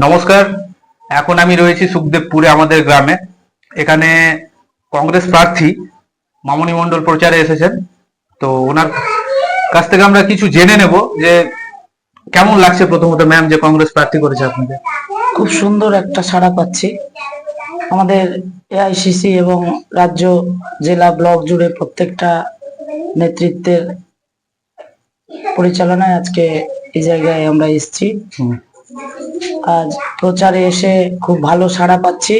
নমস্কার। এখন আমি রয়েছি সুখদেবপুরে, আমাদের গ্রামে। এখানে কংগ্রেস প্রার্থী মামনি মণ্ডল প্রচারে এসেছেন। তো ওনার কাছ থেকে আমরা কিছু জেনে নেব যে কেমন লাগছে প্রথমত ম্যাম যে কংগ্রেস প্রার্থী করেছে আপনাদের। খুব সুন্দর একটা সাড়া পাচ্ছি। আমাদের এআইসিসি এবং রাজ্য, জেলা, ব্লক জুড়ে প্রত্যেকটা নেতৃত্বের পরিচালনায় আজকে এই জায়গায় আমরা এসেছি। আজ প্রচারে এসে খুব ভালো সাড়া পাচ্ছি,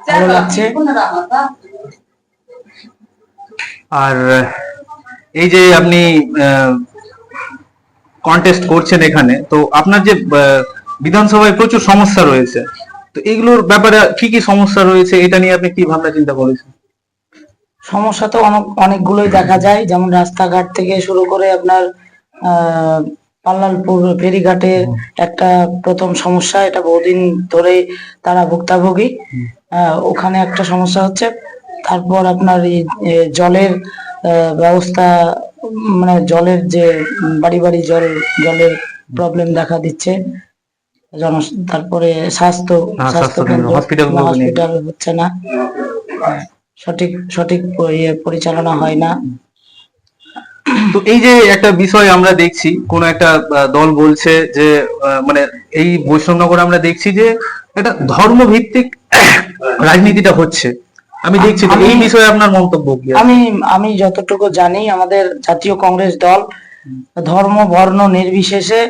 ভালো লাগছে। আর এই যে আপনি কন্টেস্ট করছেন এখানে, তো আপনার যে বিধানসভায় প্রচুর সমস্যা রয়েছে, তো এগুলোর ব্যাপারে কি কি সমস্যা রয়েছে এটা নিয়ে আপনি কি ভাবনা চিন্তা করেছেন? সমস্যা তো অনেকগুলোই দেখা যায়, যেমন রাস্তাঘাট থেকে শুরু করে আপনার পাল্লালপুর ফেরিঘাটে একটা প্রথম সমস্যা, এটা বহুদিন ধরে তারা ভুক্তভোগী। ওখানে একটা সমস্যা হচ্ছে। তারপর আপনার এই জলের ব্যবস্থা, মানে জলের যে বাড়ি বাড়ি জলের প্রবলেম দেখা দিচ্ছে। তারপরে স্বাস্থ্য হসপিটাল হচ্ছে না, সঠিক সঠিক পরিচালনা হয় না। তো এই যে একটা বিষয় আমরা দেখছি, কোন একটা দল বলছে যে মানে এই বৈষ্ণবনগরে আমরা দেখছি যে একটা ধর্ম ভিত্তিক রাজনীতিটা হচ্ছে। আমি দেখছি, তো এই বিষয়ে আপনার মন্তব্য কি? আমি যতটুকু জানি, আমাদের জাতীয় কংগ্রেস দল ধর্ম বর্ণ নির্বিশেষে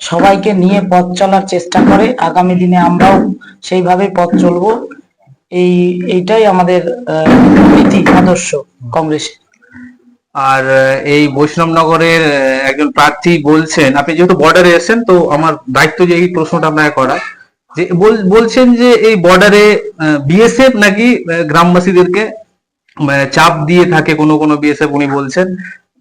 সবাইকে নিয়ে পথ চলার চেষ্টা করে। আগামী দিনে আমরাও সেইভাবে পথ চলবো। এইটাই আমাদের নীতি আদর্শ কংগ্রেসের। আর এই বৈষ্ণবনগরের একজন প্রার্থী বলছেন, আপনি যেহেতু বর্ডারে এসেছেন, তো আমার দায়িত্ব যে এই প্রশ্নটা আপনাকে করা, যে বলছেন যে এই বর্ডারে বিএসএফ নাকি গ্রামবাসীদেরকে চাপ দিয়ে থাকে। কোনো কোনো বিএসএফ উনি বলছেন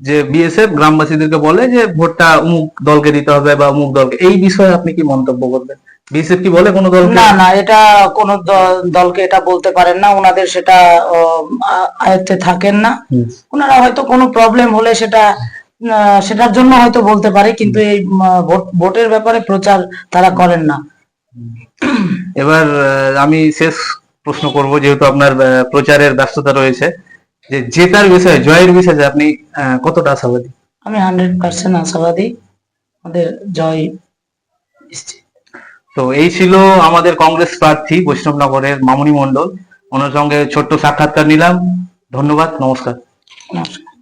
যে বিএসএফ গ্রামবাসীদেরকে বলে যে ভোটটা অমুক দলকে দিতে হবে বা অমুক দলকে। এই বিষয়ে আপনি কি মন্তব্য করবেন? বিএসএফ কি বলে কোনো দলকে? না, এটা কোনো দলকে এটা বলতে পারেন না, ওনাদের সেটা আয়ত্তে থাকেন না। ওনারা হয়তো কোনো প্রবলেম হলে সেটার জন্য হয়তো বলতে পারে, কিন্তু এই ভোটের ব্যাপারে প্রচার তারা করেন না। এবার আমি শেষ প্রশ্ন করব, যেহেতু আপনার প্রচারের ব্যস্ততা রয়েছে, যে জেতার বিষয়ে, জয়ের বিষয়ে আপনি কতটা আশাবাদী? আমি 100% আশাবাদী আমাদের জয় নিশ্চিত। তো এই ছিল আমাদের কংগ্রেস প্রার্থী বৈষ্ণবনগরের মামনি মণ্ডল। ওনার সঙ্গে ছোট্ট সাক্ষাৎকার নিলাম। ধন্যবাদ, নমস্কার। নমস্কার।